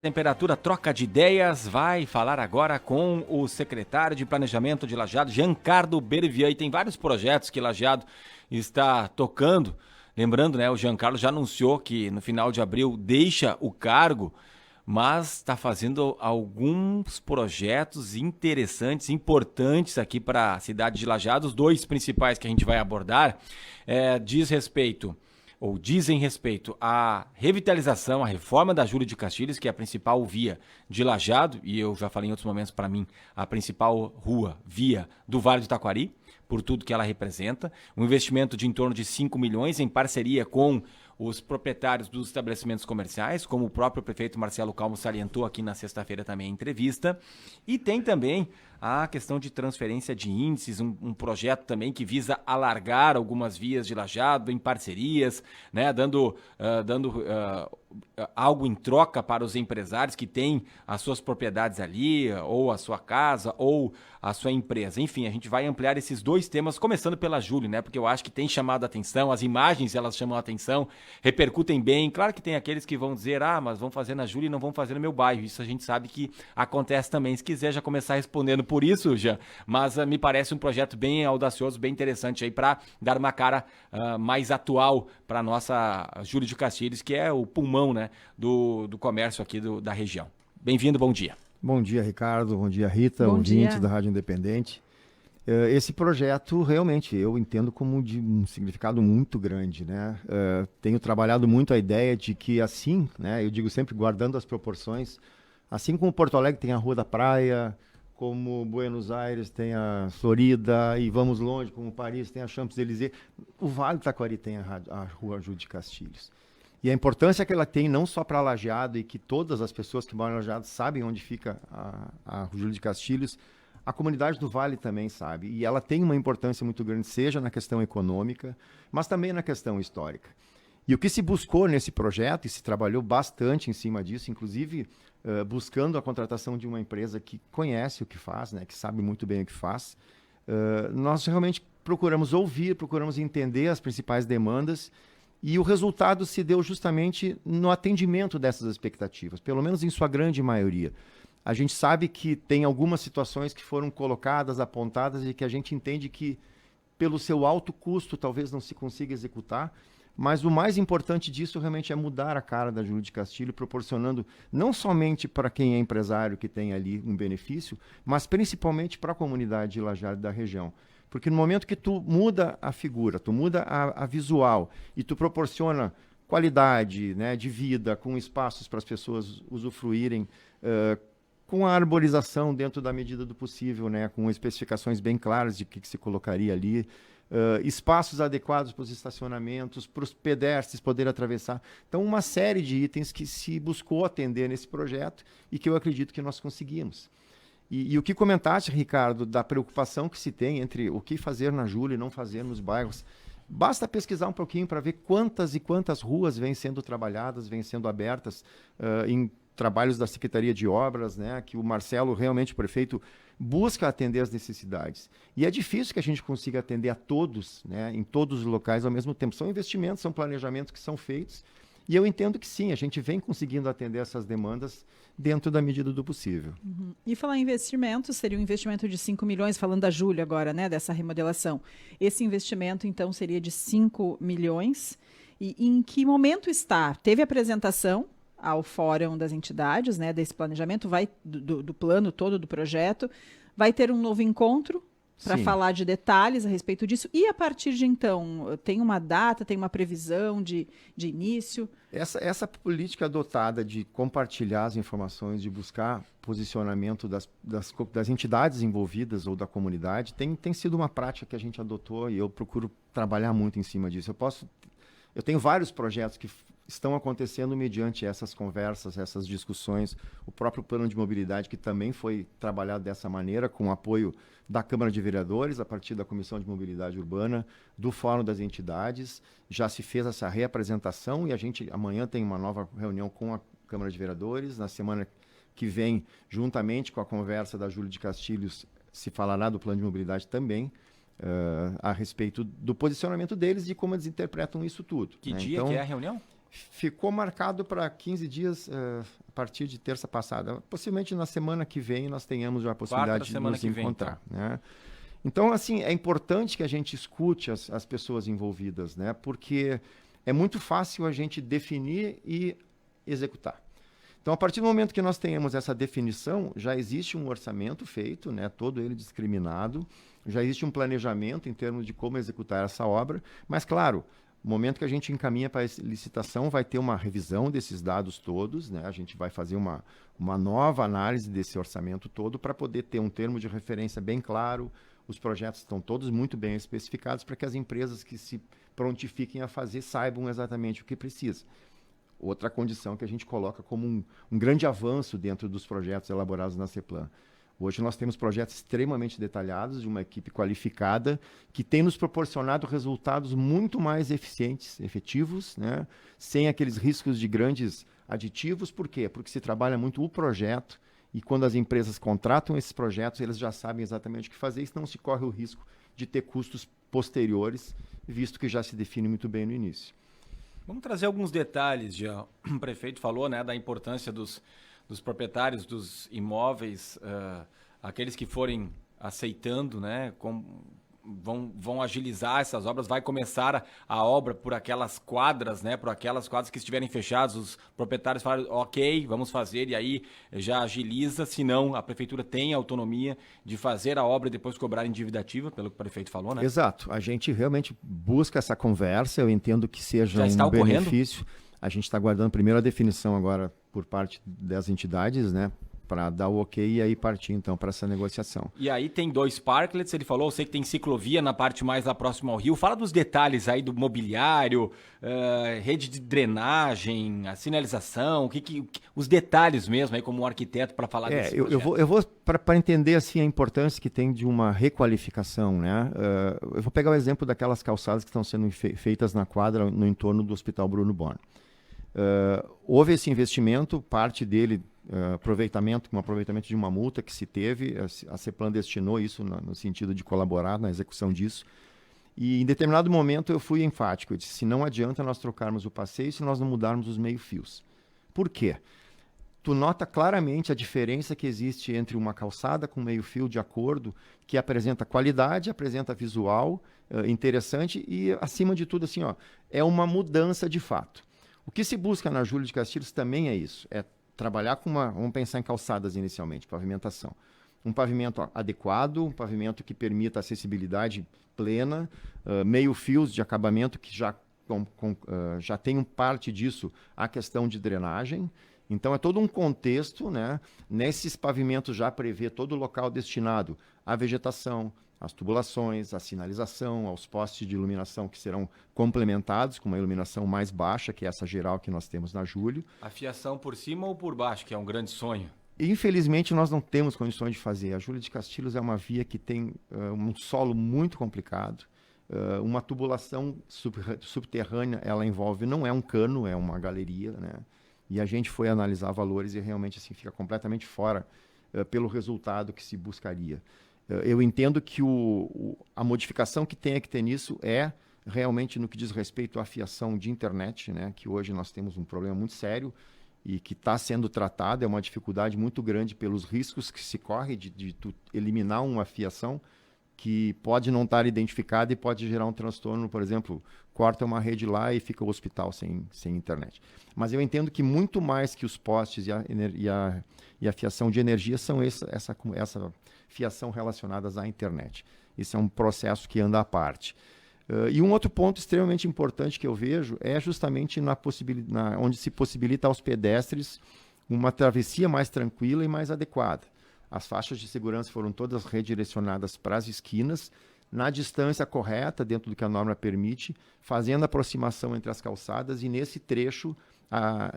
Temperatura, troca de ideias, vai falar agora com o secretário de Planejamento de Lajeado, Giancarlo Bervian, e tem vários projetos que Lajeado está tocando. Lembrando, né, o Giancarlo já anunciou que no final de abril deixa o cargo, mas está fazendo alguns projetos interessantes, importantes aqui para a cidade de Lajeado. Os dois principais que a gente vai abordar dizem respeito à revitalização, à reforma da Júlio de Castilhos, que é a principal via de Lajeado, e eu já falei em outros momentos para mim, a principal via do Vale do Taquari, por tudo que ela representa. Um investimento de em torno de 5 milhões em parceria com os proprietários dos estabelecimentos comerciais, como o próprio prefeito Marcelo Calmo salientou aqui na sexta-feira também em entrevista. E tem também a questão de transferência de índices, um projeto também que visa alargar algumas vias de Lajeado em parcerias, né, dando algo em troca para os empresários que têm as suas propriedades ali, ou a sua casa, ou a sua empresa. Enfim, a gente vai ampliar esses dois temas, começando pela Júlio, né, porque eu acho que tem chamado a atenção, as imagens elas chamam a atenção, repercutem bem. Claro que tem aqueles que vão dizer, mas vão fazer na Júlio e não vão fazer no meu bairro. Isso a gente sabe que acontece também. Se quiser já começar respondendo por isso, já, mas me parece um projeto bem audacioso, bem interessante aí para dar uma cara mais atual para nossa Júlio de Castilhos, que é o pulmão, né, do comércio aqui da região. Bem-vindo, bom dia. Bom dia, Ricardo. Bom dia, Rita, Bom ouvintes dia. da Rádio Independente. Esse projeto, realmente, eu entendo como de um significado muito grande, né? Tenho trabalhado muito a ideia de que assim, né, eu digo sempre guardando as proporções, assim como Porto Alegre tem a Rua da Praia, como Buenos Aires tem a Florida, e vamos longe, como Paris tem a Champs-Élysées, o Vale do Taquari tem a Rua Júlio de Castilhos. E a importância que ela tem não só para Lajeado, e que todas as pessoas que moram em Lajeado sabem onde fica a Júlio de Castilhos, a comunidade do Vale também sabe. E ela tem uma importância muito grande, seja na questão econômica, mas também na questão histórica. E o que se buscou nesse projeto, e se trabalhou bastante em cima disso, inclusive buscando a contratação de uma empresa que conhece o que faz, né, que sabe muito bem o que faz, nós realmente procuramos ouvir, procuramos entender as principais demandas, e o resultado se deu justamente no atendimento dessas expectativas, pelo menos em sua grande maioria. A gente sabe que tem algumas situações que foram colocadas, apontadas, e que a gente entende que, pelo seu alto custo, talvez não se consiga executar, mas o mais importante disso realmente é mudar a cara da Júlio de Castilhos, proporcionando não somente para quem é empresário que tem ali um benefício, mas principalmente para a comunidade de Lajeado da região. Porque no momento que tu muda a figura, tu muda a visual e tu proporciona qualidade, né, de vida, com espaços para as pessoas usufruírem, com a arborização dentro da medida do possível, né, com especificações bem claras de que se colocaria ali, espaços adequados para os estacionamentos, para os pedestres poderem atravessar. Então, uma série de itens que se buscou atender nesse projeto e que eu acredito que nós conseguimos. E o que comentaste, Ricardo, da preocupação que se tem entre o que fazer na Júlio e não fazer nos bairros, basta pesquisar um pouquinho para ver quantas e quantas ruas vêm sendo trabalhadas, vêm sendo abertas em trabalhos da Secretaria de Obras, né, que o Marcelo, realmente o prefeito, busca atender as necessidades. E é difícil que a gente consiga atender a todos, né, em todos os locais ao mesmo tempo. São investimentos, são planejamentos que são feitos, e eu entendo que sim, a gente vem conseguindo atender essas demandas dentro da medida do possível. Uhum. E falar em investimento, seria um investimento de 5 milhões, falando da Júlia agora, né, dessa remodelação. Esse investimento, então, seria de 5 milhões. E em que momento está? Teve apresentação ao Fórum das Entidades, né, desse planejamento, do plano todo do projeto, vai ter um novo encontro para falar de detalhes a respeito disso, e a partir de então, tem uma data, tem uma previsão de início? Essa política adotada de compartilhar as informações, de buscar posicionamento das entidades envolvidas ou da comunidade, tem sido uma prática que a gente adotou, e eu procuro trabalhar muito em cima disso. Eu tenho vários projetos que estão acontecendo mediante essas conversas, essas discussões. O próprio plano de mobilidade, que também foi trabalhado dessa maneira, com o apoio da Câmara de Vereadores, a partir da Comissão de Mobilidade Urbana, do Fórum das Entidades. Já se fez essa reapresentação e a gente amanhã tem uma nova reunião com a Câmara de Vereadores. Na semana que vem, juntamente com a conversa da Júlio de Castilhos, se falará do plano de mobilidade também, a respeito do posicionamento deles e como eles interpretam isso tudo. Que né? dia Então, que é a reunião? Ficou marcado para 15 dias a partir de terça passada. Possivelmente na semana que vem nós tenhamos a possibilidade de nos encontrar. Né? Então, assim, é importante que a gente escute as pessoas envolvidas, né? Porque é muito fácil a gente definir e executar. Então, a partir do momento que nós tenhamos essa definição, já existe um orçamento feito, né? Todo ele discriminado, já existe um planejamento em termos de como executar essa obra, mas, claro, no momento que a gente encaminha para a licitação, vai ter uma revisão desses dados todos, né? A gente vai fazer uma nova análise desse orçamento todo para poder ter um termo de referência bem claro. Os projetos estão todos muito bem especificados para que as empresas que se prontifiquem a fazer saibam exatamente o que precisa. Outra condição que a gente coloca como um grande avanço dentro dos projetos elaborados na CEPLAN. Hoje nós temos projetos extremamente detalhados de uma equipe qualificada que tem nos proporcionado resultados muito mais eficientes, efetivos, né? Sem aqueles riscos de grandes aditivos. Por quê? Porque se trabalha muito o projeto e quando as empresas contratam esses projetos, eles já sabem exatamente o que fazer e não se corre o risco de ter custos posteriores, visto que já se define muito bem no início. Vamos trazer alguns detalhes, já. O prefeito falou, né, da importância dos proprietários dos imóveis, aqueles que forem aceitando, né, vão agilizar essas obras, vai começar a obra por aquelas quadras, né, por aquelas quadras que estiverem fechadas, os proprietários falaram, ok, vamos fazer, e aí já agiliza, senão a prefeitura tem autonomia de fazer a obra e depois cobrar em dívida ativa, pelo que o prefeito falou, né? Exato, a gente realmente busca essa conversa, eu entendo que seja um benefício. A gente está aguardando primeiro a definição agora por parte das entidades, né, para dar o ok e aí partir então para essa negociação. E aí tem 2 parklets, ele falou, eu sei que tem ciclovia na parte mais lá próxima ao rio. Fala dos detalhes aí do mobiliário, rede de drenagem, a sinalização, os detalhes mesmo aí como um arquiteto para falar desse projeto. Eu vou para entender assim a importância que tem de uma requalificação, né? Eu vou pegar o exemplo daquelas calçadas que estão sendo feitas na quadra no entorno do Hospital Bruno Born. Houve esse investimento, parte dele um aproveitamento de uma multa que se teve, a CEPLAN destinou isso no sentido de colaborar na execução disso, e em determinado momento eu fui enfático, eu disse, se não adianta nós trocarmos o passeio se nós não mudarmos os meio-fios. Por quê? Tu nota claramente a diferença que existe entre uma calçada com meio-fio de acordo, que apresenta qualidade, apresenta visual interessante e, acima de tudo, assim, ó, é uma mudança de fato. O que se busca na Júlio de Castilhos também é isso, é trabalhar com vamos pensar em calçadas inicialmente, pavimentação. Um pavimento adequado, um pavimento que permita acessibilidade plena, meio-fios de acabamento que já tem parte disso a questão de drenagem. Então, é todo um contexto, né? Nesses pavimentos já prevê todo o local destinado à vegetação, às tubulações, à sinalização, aos postes de iluminação que serão complementados com uma iluminação mais baixa, que é essa geral que nós temos na Júlio. A fiação por cima ou por baixo, que é um grande sonho? Infelizmente, nós não temos condições de fazer. A Júlio de Castilhos é uma via que tem um solo muito complicado. Uma tubulação subterrânea, ela envolve, não é um cano, é uma galeria, né? E a gente foi analisar valores e realmente assim, fica completamente fora pelo resultado que se buscaria. Eu entendo que a modificação que tem que ter nisso é realmente no que diz respeito à fiação de internet, né? Que hoje nós temos um problema muito sério e que está sendo tratado, é uma dificuldade muito grande pelos riscos que se corre de tu eliminar uma fiação que pode não estar identificada e pode gerar um transtorno, por exemplo, corta uma rede lá e fica o hospital sem internet. Mas eu entendo que muito mais que os postes e a fiação de energia são essa fiação relacionadas à internet. Isso é um processo que anda à parte. E um outro ponto extremamente importante que eu vejo é justamente onde se possibilita aos pedestres uma travessia mais tranquila e mais adequada. As faixas de segurança foram todas redirecionadas para as esquinas, na distância correta, dentro do que a norma permite, fazendo a aproximação entre as calçadas e nesse trecho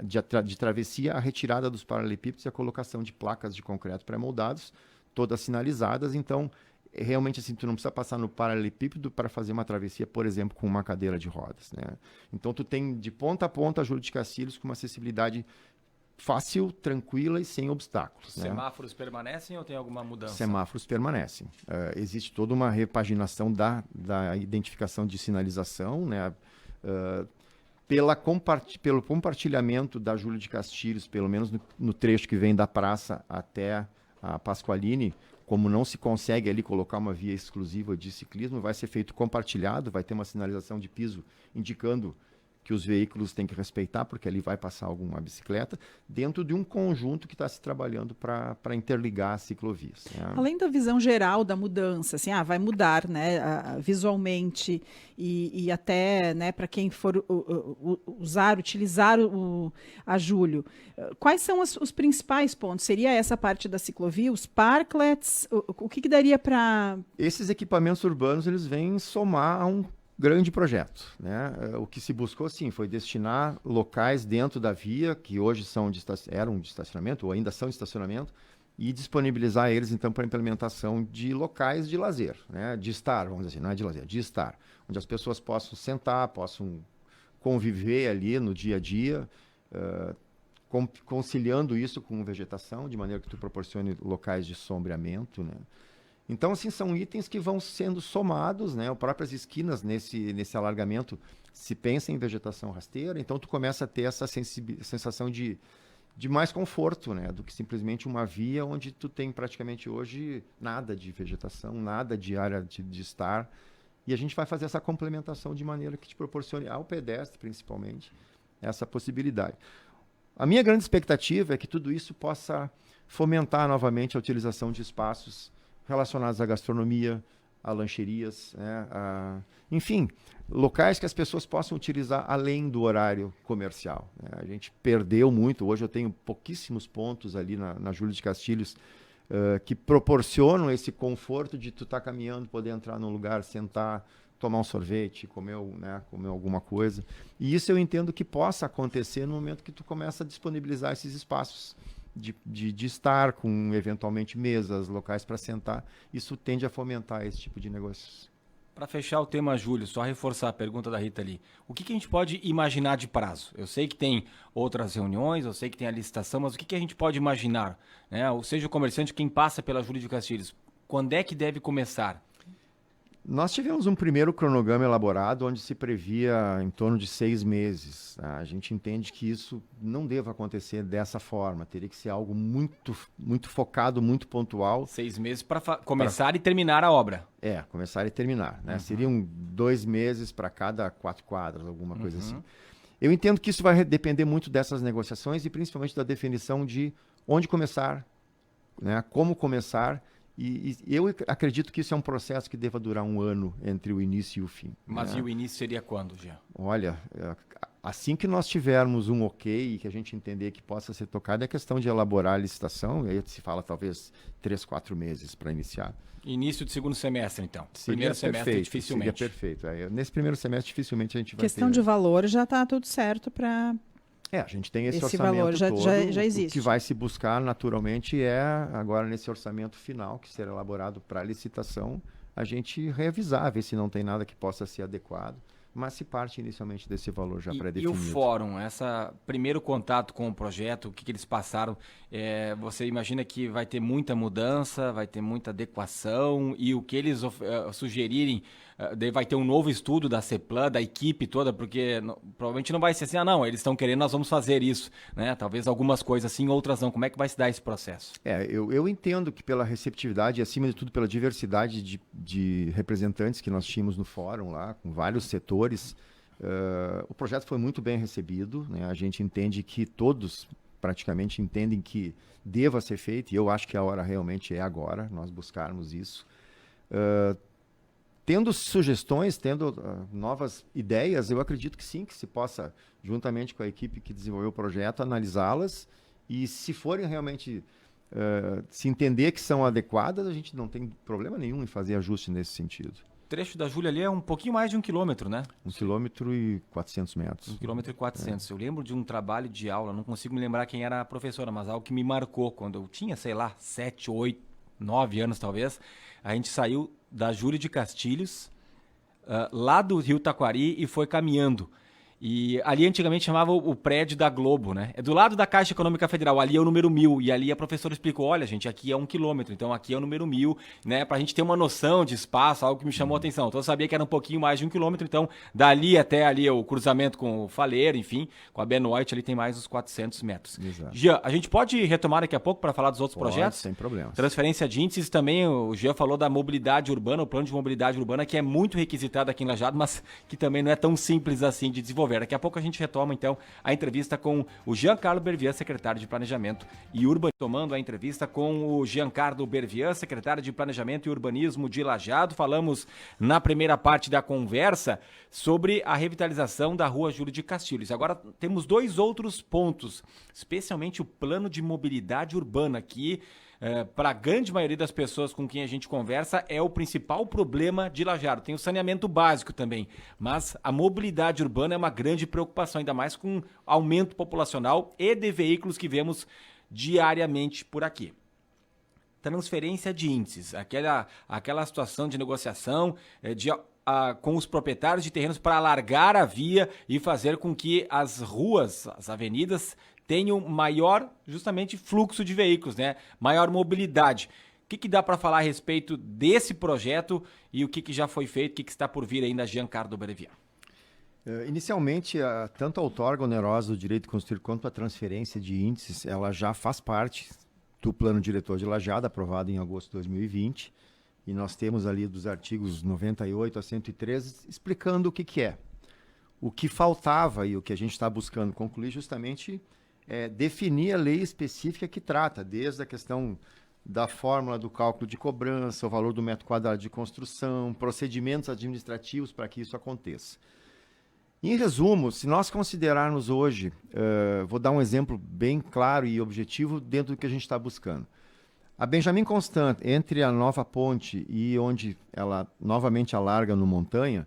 de travessia, a retirada dos paralelepípedos e a colocação de placas de concreto pré-moldados, todas sinalizadas. Então, realmente, assim, tu não precisa passar no paralelepípedo para fazer uma travessia, por exemplo, com uma cadeira de rodas, né? Então, tu tem de ponta a ponta a Júlio de Castilhos com uma acessibilidade fácil, tranquila e sem obstáculos. Semáforos permanecem ou tem alguma mudança? Semáforos permanecem. Existe toda uma repaginação da identificação de sinalização, né? pelo compartilhamento da Júlio de Castilhos, pelo menos no trecho que vem da praça até a Pasqualini, como não se consegue ali colocar uma via exclusiva de ciclismo, vai ser feito compartilhado, vai ter uma sinalização de piso indicando que os veículos têm que respeitar, porque ali vai passar alguma bicicleta, dentro de um conjunto que está se trabalhando para interligar as ciclovias. Né? Além da visão geral da mudança, assim, vai mudar, né, visualmente e até, né, para quem for utilizar a Júlio. Quais são os principais pontos? Seria essa parte da ciclovia, os parklets? O que daria para... Esses equipamentos urbanos, eles vêm somar a um grande projeto, né? O que se buscou, sim, foi destinar locais dentro da via, que hoje eram de estacionamento, ou ainda são de estacionamento, e disponibilizar eles, então, para a implementação de locais de lazer, né? De estar, vamos dizer assim, não é de lazer, de estar, onde as pessoas possam sentar, possam conviver ali no dia a dia, conciliando isso com vegetação, de maneira que tu proporcione locais de sombreamento, né? Então, assim, são itens que vão sendo somados, né? As próprias esquinas nesse alargamento se pensa em vegetação rasteira, então tu começa a ter essa sensação de mais conforto, né? Do que simplesmente uma via onde tu tem praticamente hoje nada de vegetação, nada de área de estar. E a gente vai fazer essa complementação de maneira que te proporcione ao pedestre, principalmente, essa possibilidade. A minha grande expectativa é que tudo isso possa fomentar novamente a utilização de espaços relacionados à gastronomia, a lancherias, né? Enfim, locais que as pessoas possam utilizar além do horário comercial, né? A gente perdeu muito, hoje eu tenho pouquíssimos pontos ali na Júlio de Castilhos que proporcionam esse conforto de tu estar caminhando, poder entrar num lugar, sentar, tomar um sorvete, comer alguma coisa. E isso eu entendo que possa acontecer no momento que tu começa a disponibilizar esses espaços de estar com, eventualmente, mesas, locais para sentar. Isso tende a fomentar esse tipo de negócios. Para fechar o tema, Júlio, só reforçar a pergunta da Rita ali. O que a gente pode imaginar de prazo? Eu sei que tem outras reuniões, eu sei que tem a licitação, mas o que a gente pode imaginar? Né? Ou seja, o comerciante, quem passa pela Júlio de Castilhos, quando é que deve começar? Nós tivemos um primeiro cronograma elaborado onde se previa em torno de 6 meses. A gente entende que isso não deva acontecer dessa forma. Teria que ser algo muito, muito focado, muito pontual. 6 meses para começar e terminar a obra. Começar e terminar. Né? Seriam 2 meses para cada 4 quadras, alguma coisa assim. Eu entendo que isso vai depender muito dessas negociações e principalmente da definição de onde começar, né? Como começar. E eu acredito que isso é um processo que deva durar 1 ano entre o início e o fim. Mas e o início seria quando, Jean? Olha, assim que nós tivermos um ok e que a gente entender que possa ser tocado, é questão de elaborar a licitação, e aí se fala talvez 3, 4 meses para iniciar. Início de segundo semestre, então. Primeiro semestre, dificilmente. Seria perfeito. Nesse primeiro semestre, dificilmente a gente vai Questão de valor já está tudo certo para... A gente tem esse valor orçamento já existe. O que vai se buscar naturalmente agora nesse orçamento final, que será elaborado para licitação, a gente revisar, ver se não tem nada que possa ser adequado, mas se parte inicialmente desse valor já pré-definido. E o fórum, esse primeiro contato com o projeto, o que eles passaram, você imagina que vai ter muita mudança, vai ter muita adequação, e o que eles sugerirem, vai ter um novo estudo da CEPLAN, da equipe toda, porque provavelmente não vai ser assim, eles estão querendo, nós vamos fazer isso, né? Talvez algumas coisas sim, outras não. Como é que vai se dar esse processo? Eu entendo que pela receptividade e, acima de tudo, pela diversidade de representantes que nós tínhamos no fórum lá, com vários setores, o projeto foi muito bem recebido, né? A gente entende que todos praticamente entendem que deva ser feito, e eu acho que a hora realmente é agora, nós buscarmos isso. Tendo sugestões, tendo novas ideias, eu acredito que sim, que se possa, juntamente com a equipe que desenvolveu o projeto, analisá-las e, se forem realmente, se entender que são adequadas, a gente não tem problema nenhum em fazer ajuste nesse sentido. O trecho da Júlia ali é um pouquinho mais de 1 quilômetro, né? 1,4 km. 1,4 km. Eu lembro de um trabalho de aula, não consigo me lembrar quem era a professora, mas algo que me marcou quando eu tinha, 7, 8, 9 anos talvez. A gente saiu da Júlio de Castilhos, lá do Rio Taquari, e foi caminhando. E ali antigamente chamava o prédio da Globo, né? É do lado da Caixa Econômica Federal, ali é o número 1000. E ali a professora explicou, olha gente, aqui é 1 quilômetro, então aqui é o número 1000, né? Pra gente ter uma noção de espaço, algo que me chamou a atenção. Então eu sabia que era um pouquinho mais de 1 quilômetro, então dali até ali o cruzamento com o Faleiro, enfim, com a Benoit ali tem mais uns 400 metros. Exato. Jean, a gente pode retomar daqui a pouco para falar dos outros projetos? Sem problemas. Transferência de índices também, o Jean falou da mobilidade urbana, o plano de mobilidade urbana, que é muito requisitado aqui em Lajeado, mas que também não é tão simples assim de desenvolver. Daqui a pouco a gente retoma, então, a entrevista com o Giancarlo Bervian, secretário de Planejamento e Urbanismo. Tomando a entrevista com o Giancarlo Bervian, secretário de Planejamento e Urbanismo de Lajeado. Falamos na primeira parte da conversa sobre a revitalização da Rua Júlio de Castilhos. Agora temos 2 outros pontos, especialmente o plano de mobilidade urbana, que para a grande maioria das pessoas com quem a gente conversa é o principal problema de Lajeado. Tem o saneamento básico também, mas a mobilidade urbana é uma grande preocupação, ainda mais com o aumento populacional e de veículos que vemos diariamente por aqui. Transferência de índices, aquela situação de negociação com os proprietários de terrenos para alargar a via e fazer com que as ruas, as avenidas, tenham maior, justamente, fluxo de veículos, né? Maior mobilidade. O que dá para falar a respeito desse projeto e o que já foi feito, o que está por vir ainda, Giancarlo Bervian? Inicialmente, tanto a outorga onerosa do direito de construir quanto a transferência de índices, ela já faz parte do plano diretor de Lajeado, aprovado em agosto de 2020, e nós temos ali dos artigos 98 a 113 explicando o que é. O que faltava e o que a gente está buscando concluir justamente é definir a lei específica que trata, desde a questão da fórmula do cálculo de cobrança, o valor do metro quadrado de construção, procedimentos administrativos para que isso aconteça. Em resumo, se nós considerarmos hoje, vou dar um exemplo bem claro e objetivo dentro do que a gente está buscando. A Benjamin Constant, entre a nova ponte e onde ela novamente alarga no Montanha,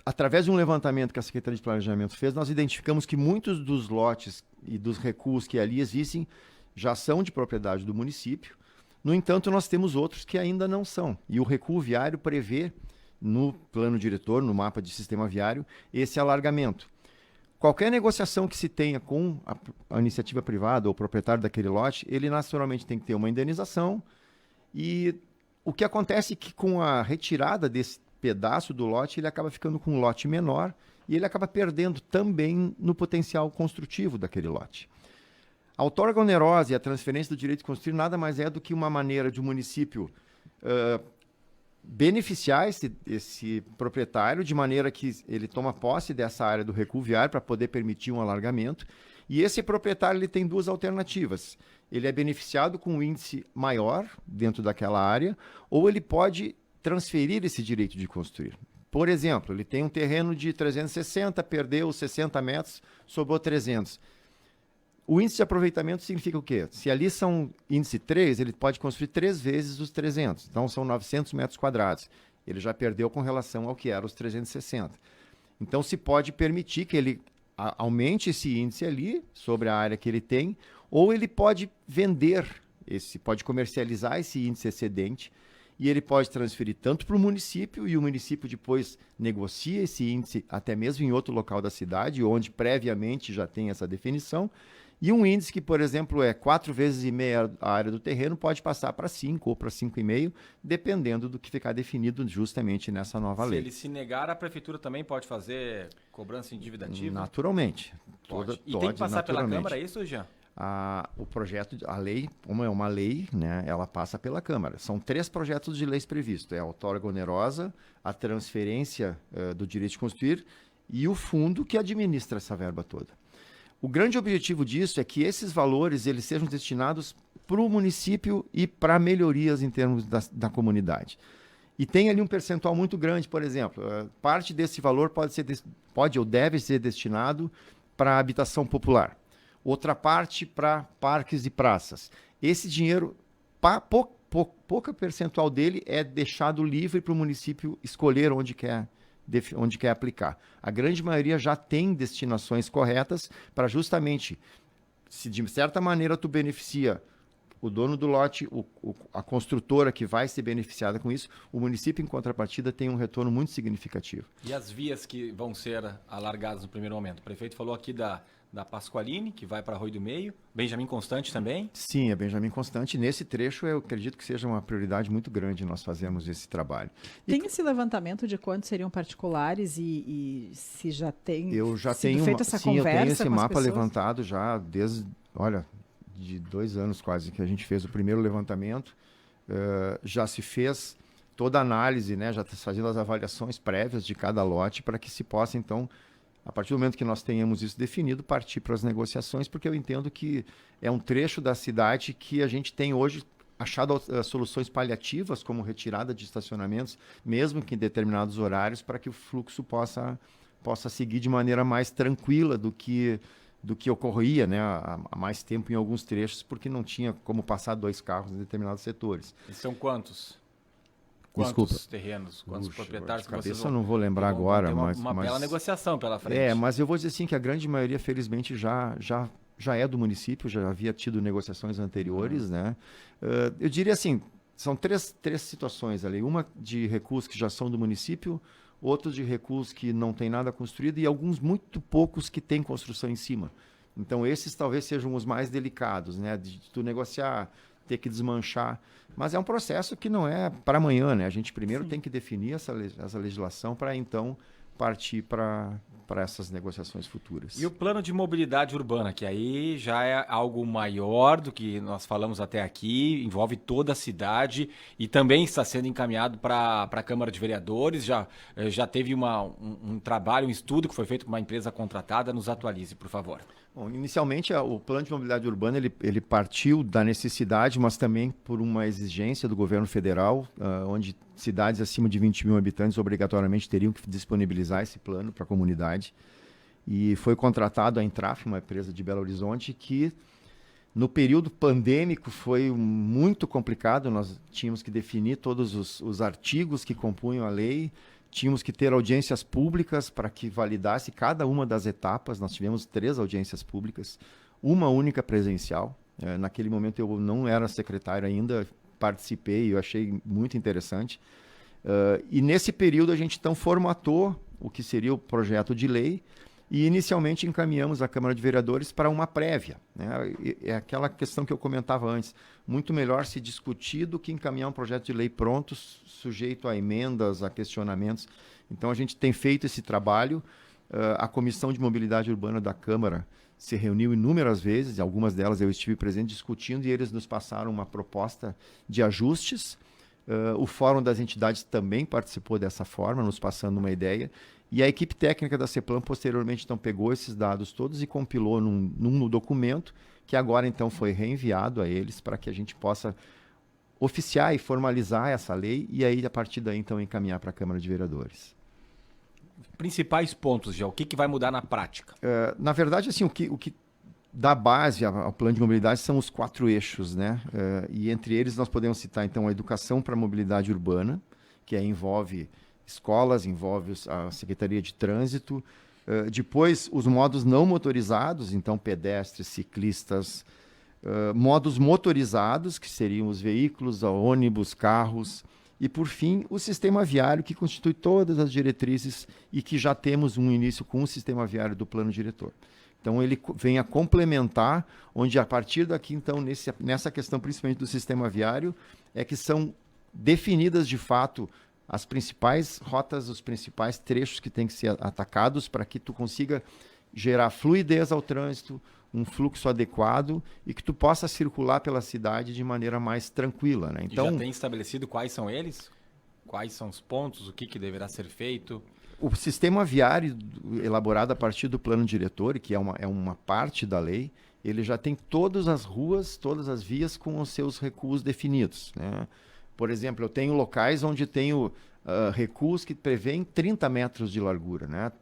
através de um levantamento que a Secretaria de Planejamento fez, nós identificamos que muitos dos lotes e dos recuos que ali existem já são de propriedade do município. No entanto, nós temos outros que ainda não são. E o recuo viário prevê, no plano diretor, no mapa de sistema viário, esse alargamento. Qualquer negociação que se tenha com a iniciativa privada ou o proprietário daquele lote, ele naturalmente tem que ter uma indenização. E o que acontece é que com a retirada desse pedaço do lote, ele acaba ficando com um lote menor e ele acaba perdendo também no potencial construtivo daquele lote. A outorga onerosa e a transferência do direito de construir nada mais é do que uma maneira de o município beneficiar esse proprietário de maneira que ele toma posse dessa área do recuo viário para poder permitir um alargamento. E esse proprietário ele tem 2 alternativas. Ele é beneficiado com um índice maior dentro daquela área ou ele pode transferir esse direito de construir. Por exemplo, ele tem um terreno de 360, perdeu 60 metros, sobrou 300. O índice de aproveitamento significa o quê? Se ali são índice 3, ele pode construir 3 vezes os 300. Então, são 900 metros quadrados. Ele já perdeu com relação ao que era os 360. Então, se pode permitir que ele aumente esse índice ali, sobre a área que ele tem, ou ele pode vender, pode comercializar esse índice excedente, e ele pode transferir tanto para o município, e o município depois negocia esse índice até mesmo em outro local da cidade, onde previamente já tem essa definição, e um índice que, por exemplo, é 4,5 vezes a área do terreno, pode passar para 5 ou para 5,5, dependendo do que ficar definido justamente nessa nova lei. Se ele se negar, a prefeitura também pode fazer cobrança em dívida ativa? Naturalmente. Pode. E tem que passar pela Câmara, é isso, Jean? O projeto, a lei, como é uma lei, né, ela passa pela Câmara. São 3 projetos de leis previstos. É a outorga onerosa, a transferência do direito de construir e o fundo que administra essa verba toda. O grande objetivo disso é que esses valores eles sejam destinados para o município e para melhorias em termos da comunidade. E tem ali um percentual muito grande, por exemplo, parte desse valor pode ou deve ser destinado para a habitação popular. Outra parte para parques e praças. Esse dinheiro, pouca percentual dele é deixado livre para o município escolher onde quer aplicar. A grande maioria já tem destinações corretas para justamente, se de certa maneira tu beneficia o dono do lote, a construtora que vai ser beneficiada com isso, o município, em contrapartida, tem um retorno muito significativo. E as vias que vão ser alargadas no primeiro momento? O prefeito falou aqui da Pasqualini, que vai para Arroio do Meio, Benjamin Constant também? Sim, é Benjamin Constant. Nesse trecho, eu acredito que seja uma prioridade muito grande nós fazermos esse trabalho. Tem esse levantamento de quantos seriam particulares e se já tem eu já sido tenho feita essa sim, conversa eu tenho esse com as mapa pessoas? levantado já desde, de 2 anos quase que a gente fez o primeiro levantamento. Já se fez toda a análise, né? Já está fazendo as avaliações prévias de cada lote para que se possa, então, a partir do momento que nós tenhamos isso definido, partir para as negociações, porque eu entendo que é um trecho da cidade que a gente tem hoje achado soluções paliativas, como retirada de estacionamentos, mesmo que em determinados horários, para que o fluxo possa seguir de maneira mais tranquila do que ocorria, né, há mais tempo em alguns trechos, porque não tinha como passar 2 carros em determinados setores. E são quantos? Desculpa. Quantos terrenos, quantos proprietários de que vocês cabeça eu não vou lembrar vão agora, ter mas uma bela negociação pela frente. mas eu vou dizer assim que a grande maioria, felizmente, já é do município, já havia tido negociações anteriores, né? Eu diria assim, são três situações ali, uma de recursos que já são do município, outros de recursos que não tem nada construído e alguns muito poucos que têm construção em cima. Então esses talvez sejam os mais delicados, né? De tu negociar, ter que desmanchar. Mas é um processo que não é para amanhã, né? A gente primeiro tem que definir essa legislação para então partir para essas negociações futuras. E o plano de mobilidade urbana, que aí já é algo maior do que nós falamos até aqui, envolve toda a cidade e também está sendo encaminhado para a Câmara de Vereadores, já teve um trabalho, um estudo que foi feito por uma empresa contratada. Nos atualize, por favor. Bom, inicialmente, o plano de mobilidade urbana ele partiu da necessidade, mas também por uma exigência do governo federal, onde cidades acima de 20 mil habitantes obrigatoriamente teriam que disponibilizar esse plano para a comunidade. E foi contratado a Entraf, uma empresa de Belo Horizonte, que no período pandêmico foi muito complicado. Nós tínhamos que definir todos os artigos que compunham a lei, tínhamos que ter audiências públicas para que validasse cada uma das etapas. Nós tivemos 3 audiências públicas, uma única presencial. Naquele momento eu não era secretário ainda, participei e eu achei muito interessante. E nesse período a gente então formatou o que seria o projeto de lei e inicialmente encaminhamos à Câmara de Vereadores para uma prévia, né? É aquela questão que eu comentava antes, muito melhor se discutir do que encaminhar um projeto de lei pronto, sujeito a emendas, a questionamentos. Então a gente tem feito esse trabalho, a Comissão de Mobilidade Urbana da Câmara se reuniu inúmeras vezes, algumas delas eu estive presente discutindo e eles nos passaram uma proposta de ajustes. O Fórum das Entidades também participou dessa forma, nos passando uma ideia. E a equipe técnica da CEPLAN, posteriormente, então, pegou esses dados todos e compilou num documento, que agora, então, foi reenviado a eles para que a gente possa oficiar e formalizar essa lei e aí, a partir daí, então, encaminhar para a Câmara de Vereadores. Principais pontos, já. O que vai mudar na prática? Na verdade, assim, o que dá base ao plano de mobilidade são os 4 eixos, né? E entre eles nós podemos citar, então, a educação para a mobilidade urbana, que aí envolve escolas, envolve a Secretaria de Trânsito, depois os modos não motorizados, então pedestres, ciclistas, modos motorizados, que seriam os veículos, ônibus, carros, e por fim o sistema viário, que constitui todas as diretrizes e que já temos um início com o sistema viário do plano diretor. Então ele vem a complementar, onde a partir daqui, então, nessa questão principalmente do sistema viário, é que são definidas de fato as principais rotas, os principais trechos que têm que ser atacados para que tu consiga gerar fluidez ao trânsito, um fluxo adequado e que tu possa circular pela cidade de maneira mais tranquila, né? Então, já tem estabelecido quais são eles? Quais são os pontos? O que deverá ser feito? O sistema viário elaborado a partir do plano diretor, que é uma parte da lei, ele já tem todas as ruas, todas as vias com os seus recuos definidos, né? Por exemplo, eu tenho locais onde tenho recuos que prevêem 30 metros de largura, né?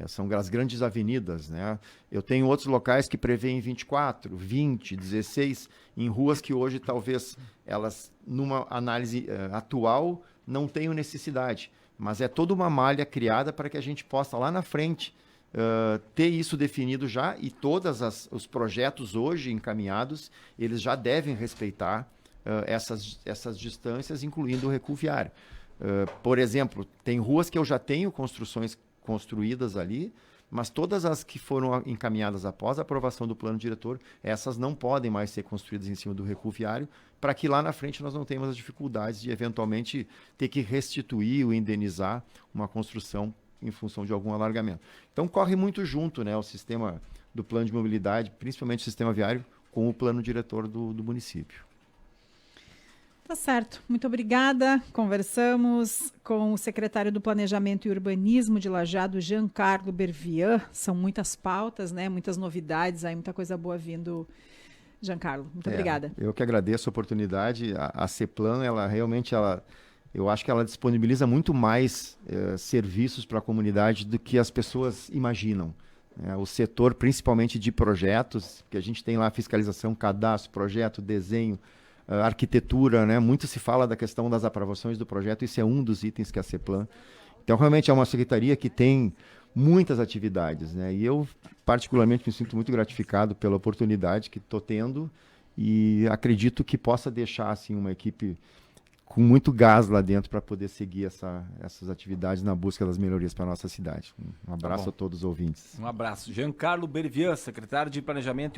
São as grandes avenidas, né? Eu tenho outros locais que prevêem 24, 20, 16, em ruas que hoje talvez elas, numa análise atual, não tenham necessidade. Mas é toda uma malha criada para que a gente possa lá na frente ter isso definido já, e todos os projetos hoje encaminhados, eles já devem respeitar essas distâncias, incluindo o recuo viário. Por exemplo, tem ruas que eu já tenho construções construídas ali, mas todas as que foram encaminhadas após a aprovação do plano diretor, essas não podem mais ser construídas em cima do recuo viário, para que lá na frente nós não tenhamos as dificuldades de eventualmente ter que restituir ou indenizar uma construção em função de algum alargamento. Então corre muito junto, né, o sistema do plano de mobilidade, principalmente o sistema viário, com o plano diretor do município. Tá certo. Muito obrigada. Conversamos com o secretário do Planejamento e Urbanismo de Lajeado, Giancarlo Bervian. São muitas pautas, né? Muitas novidades, aí muita coisa boa vindo. Giancarlo, muito obrigada. Eu que agradeço a oportunidade. A CEPLAN, eu acho que ela disponibiliza muito mais serviços para a comunidade do que as pessoas imaginam. O setor, principalmente de projetos, que a gente tem lá fiscalização, cadastro, projeto, desenho, arquitetura, né? Muito se fala da questão das aprovações do projeto, isso é um dos itens que a CEPLAN. Então, realmente é uma secretaria que tem muitas atividades, né? E eu, particularmente, me sinto muito gratificado pela oportunidade que estou tendo e acredito que possa deixar assim, uma equipe com muito gás lá dentro para poder seguir essas atividades na busca das melhorias para a nossa cidade. Um abraço a todos os ouvintes. Um abraço. Giancarlo Bervian, secretário de Planejamento e